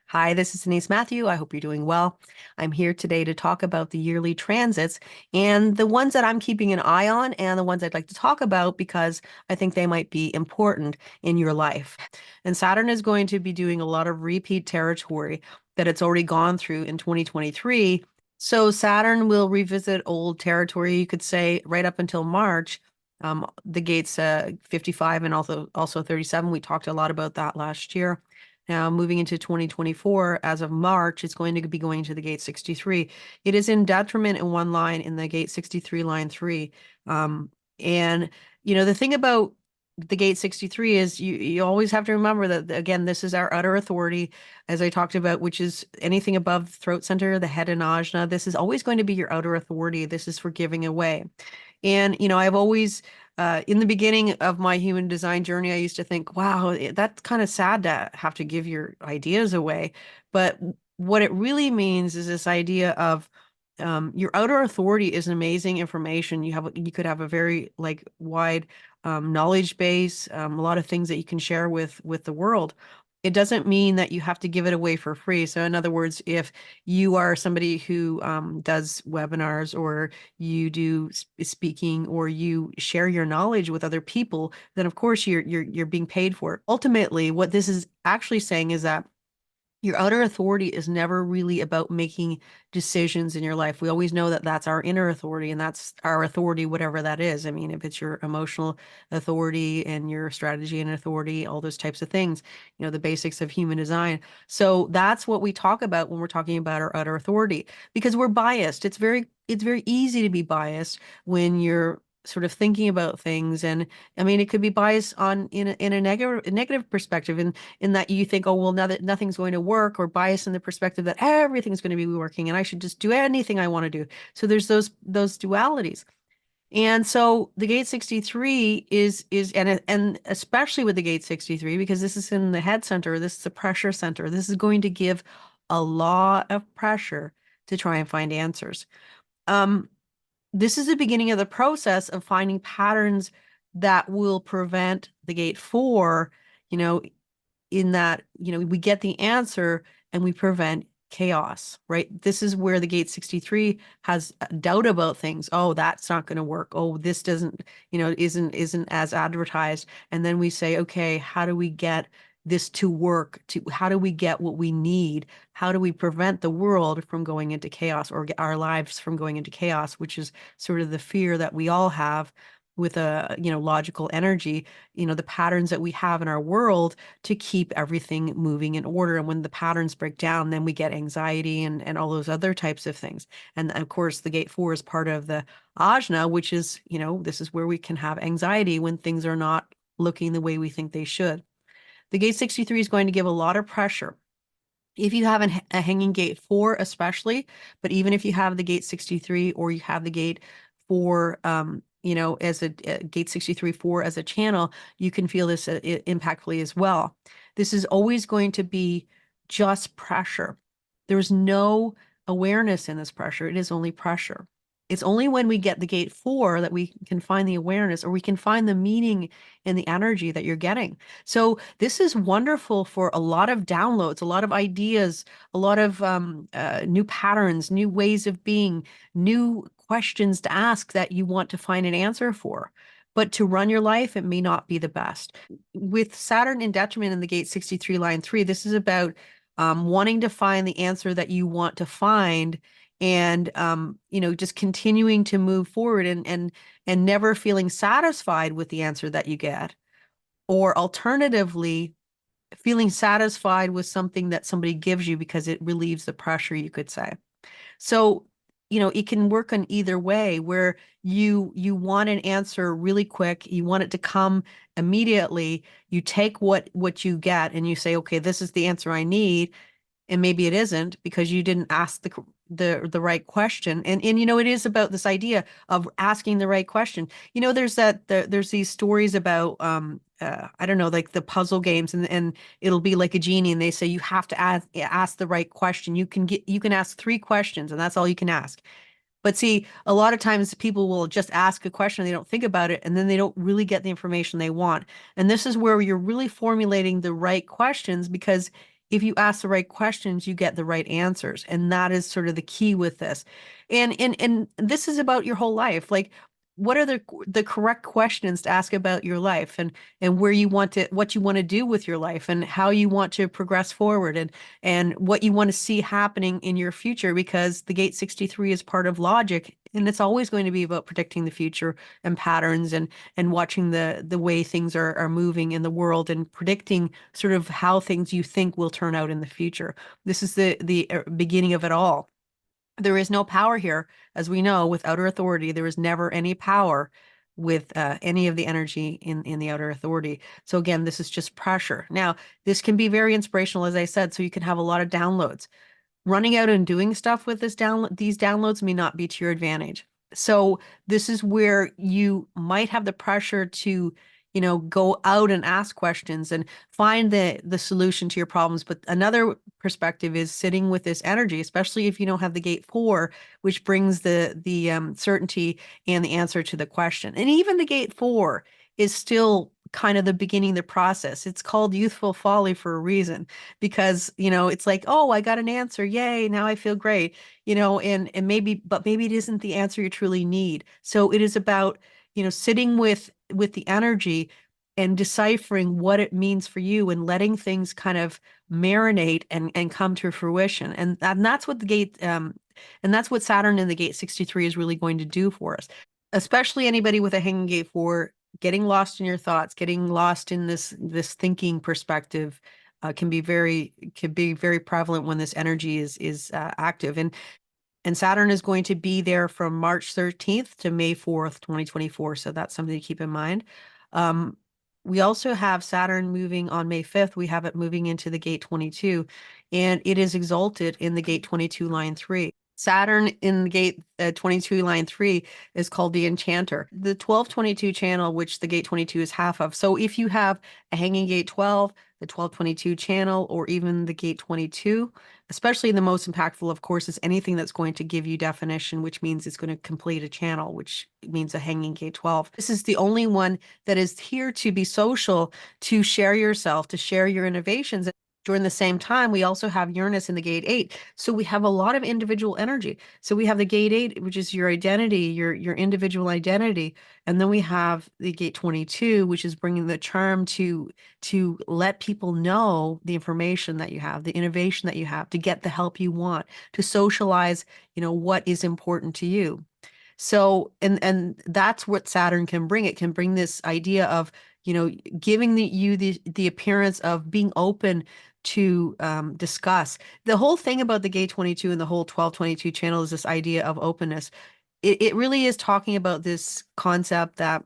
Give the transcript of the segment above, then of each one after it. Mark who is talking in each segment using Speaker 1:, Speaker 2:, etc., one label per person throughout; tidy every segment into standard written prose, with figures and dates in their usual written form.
Speaker 1: Hi, this is Denise Matthew. I hope you're doing well. I'm here today to talk about the yearly transits and the ones that I'm keeping an eye on and the ones I'd like to talk about because I think they might be important in your life. And Saturn is going to be doing a lot of repeat territory that it's already gone through in 2023. So Saturn will revisit old territory, you could say, right up until March. The gates 55 and also 37. We talked a lot about that last year. Now, moving into 2024, as of March, it's going to be going to the gate 63. It is in detriment in one line in the gate 63, line 3. And, the thing about the gate 63 is you always have to remember that, again, this is our utter authority, as I talked about, which is anything above the throat center, the head and ajna. This is always going to be your outer authority. This is for giving away. And, I've always, in the beginning of my human design journey, I used to think, wow, that's kind of sad to have to give your ideas away. But what it really means is this idea of your outer authority is amazing information. You could have a very wide knowledge base, a lot of things that you can share with the world. It doesn't mean that you have to give it away for free. So in other words, if you are somebody who does webinars or you do speaking or you share your knowledge with other people, then of course you're being paid for it. Ultimately, what this is actually saying is that your outer authority is never really about making decisions in your life. We always know that that's our inner authority and that's our authority, whatever that is. I mean, if it's your emotional authority and your strategy and authority, all those types of things, the basics of human design. So that's what we talk about when we're talking about our outer authority, because we're biased. It's very easy to be biased when you're sort of thinking about things. And I mean, it could be biased in a negative perspective, in that you think, oh, well, now that nothing's going to work, or bias in the perspective that everything's going to be working and I should just do anything I want to do. So there's those dualities. And so the gate 63 and especially with the gate 63, because this is in the head center, this is a pressure center. This is going to give a lot of pressure to try and find answers. Um, this is the beginning of the process of finding patterns that will prevent the gate 4, you know, in that, we get the answer and we prevent chaos, right? This is where the gate 63 has doubt about things. Oh, that's not going to work. Oh, this doesn't, isn't as advertised. And then we say, okay, how do we get this to work? How do we get what we need? How do we prevent the world from going into chaos, or our lives from going into chaos, which is sort of the fear that we all have with a logical energy, the patterns that we have in our world to keep everything moving in order. And when the patterns break down, then we get anxiety and all those other types of things. And of course, the gate 4 is part of the ajna, which is, this is where we can have anxiety when things are not looking the way we think they should. The gate 63 is going to give a lot of pressure. If you have a hanging gate 4, especially, but even if you have the gate 63 or you have the gate 4, as a gate 63 4 as a channel, you can feel this impactfully as well. This is always going to be just pressure. There's no awareness in this pressure. It is only pressure. It's only when we get the gate 4 that we can find the awareness, or we can find the meaning and the energy that you're getting. So this is wonderful for a lot of downloads, a lot of ideas, a lot of new patterns, new ways of being, new questions to ask that you want to find an answer for. But to run your life, it may not be the best. With Saturn in detriment in the gate 63, line 3, this is about wanting to find the answer that you want to find, and just continuing to move forward, and never feeling satisfied with the answer that you get, or alternatively feeling satisfied with something that somebody gives you because it relieves the pressure, you could say. So it can work in either way, where you want an answer really quick, you want it to come immediately, you take what you get and you say, okay, this is the answer I need, and maybe it isn't because you didn't ask the right question. And it is about this idea of asking the right question. There's these stories about I don't know, like the puzzle games, and it'll be like a genie, and they say you have to ask the right question. You can ask 3 questions, and that's all you can ask. But see, a lot of times people will just ask a question, they don't think about it, and then they don't really get the information they want. And this is where you're really formulating the right questions, because if you ask the right questions, you get the right answers. And that is sort of the key with this. And this is about your whole life. Like, what are the correct questions to ask about your life, and where you want to, what you want to do with your life, and how you want to progress forward, and what you want to see happening in your future, because the gate 63 is part of logic, and it's always going to be about predicting the future and patterns, and watching the way things are moving in the world, and predicting sort of how things you think will turn out in the future. This is the beginning of it all. There is no power here, as we know, with outer authority. There is never any power with any of the energy in the outer authority. So again, this is just pressure. Now, this can be very inspirational, as I said, so you can have a lot of downloads. Running out and doing stuff with these downloads may not be to your advantage. So this is where you might have the pressure to, go out and ask questions and find the solution to your problems. But another perspective is sitting with this energy, especially if you don't have the gate 4, which brings the certainty and the answer to the question. And even the gate 4 is still kind of the beginning of the process. It's called youthful folly for a reason, because it's like, oh, I got an answer, yay, now I feel great, and maybe it isn't the answer you truly need. So it is about sitting with the energy and deciphering what it means for you, and letting things kind of marinate and come to fruition. And that's what the gate and that's what Saturn in the gate 63 is really going to do for us, especially anybody with a hanging gate 4. Getting lost in your thoughts, getting lost in this thinking perspective, can be very prevalent when this energy is active. And Saturn is going to be there from March 13th to May 4th, 2024. So that's something to keep in mind. Um, we also have Saturn moving on May 5th. We have it moving into the gate 22, and it is exalted in the gate 22 line 3. Saturn in the gate 22 line 3 is called the Enchanter, the 1222 channel, which the gate 22 is half of. So if you have a hanging gate 12, the 1222 channel, or even the gate 22, especially the most impactful, of course, is anything that's going to give you definition, which means it's going to complete a channel, which means a hanging gate 12. This is the only one that is here to be social, to share yourself, to share your innovations. During the same time, we also have Uranus in the gate 8. So we have a lot of individual energy. So we have the gate 8, which is your identity, your individual identity. And then we have the gate 22, which is bringing the charm to let people know the information that you have, the innovation that you have, to get the help you want, to socialize, what is important to you. So, and that's what Saturn can bring. It can bring this idea of, giving you the appearance of being open to discuss. The whole thing about the gate 22 and the whole 1222 channel is this idea of openness. It really is talking about this concept that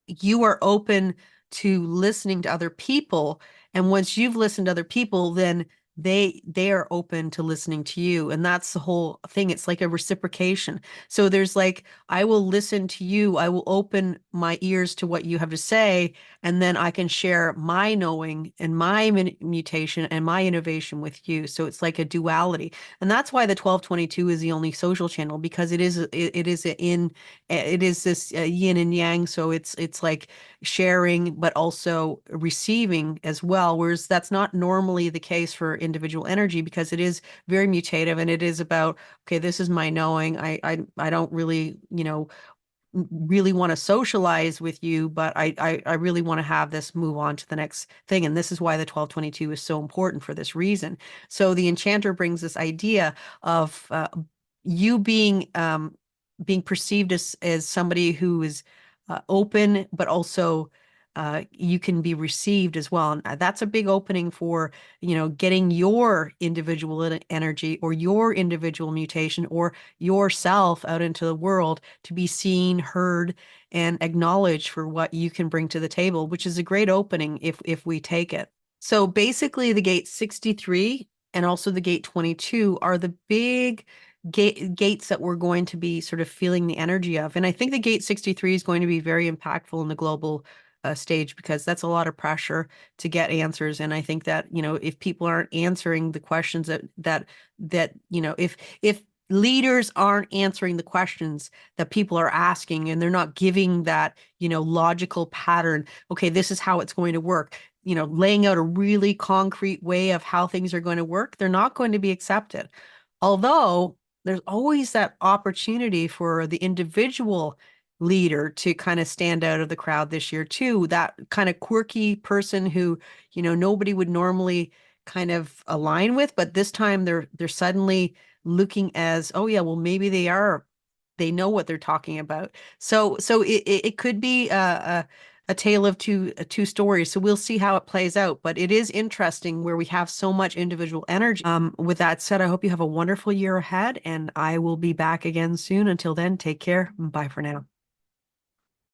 Speaker 1: you are open to listening to other people, and once you've listened to other people, then they are open to listening to you. And that's the whole thing. It's like a reciprocation. So there's like, I will listen to you, I will open my ears to what you have to say, and then I can share my knowing and my mutation and my innovation with you. So it's like a duality. And that's why the 1222 is the only social channel, because it is this yin and yang. So it's like sharing, but also receiving as well. Whereas that's not normally the case for individual energy, because it is very mutative, and it is about, okay, this is my knowing. I don't really, really want to socialize with you, but I really want to have this move on to the next thing. And this is why the 1222 is so important for this reason. So the Enchanter brings this idea of you being perceived as somebody who is open, but also you can be received as well. And that's a big opening for, getting your individual energy, or your individual mutation, or yourself out into the world to be seen, heard, and acknowledged for what you can bring to the table, which is a great opening if we take it. So basically, the gate 63 and also the gate 22 are the big gates that we're going to be sort of feeling the energy of. And I think the gate 63 is going to be very impactful in the global stage, because that's a lot of pressure to get answers. And I think that, if people aren't answering the questions that if leaders aren't answering the questions that people are asking, and they're not giving that, logical pattern. Okay, this is how it's going to work. Laying out a really concrete way of how things are going to work, they're not going to be accepted. Although there's always that opportunity for the individual leader to kind of stand out of the crowd this year too. That kind of quirky person who, nobody would normally kind of align with, but this time they're suddenly looking as, oh yeah, well maybe they know what they're talking about. So it could be a tale of two stories. So we'll see how it plays out. But it is interesting where we have so much individual energy. With that said, I hope you have a wonderful year ahead, and I will be back again soon. Until then, take care. Bye for now.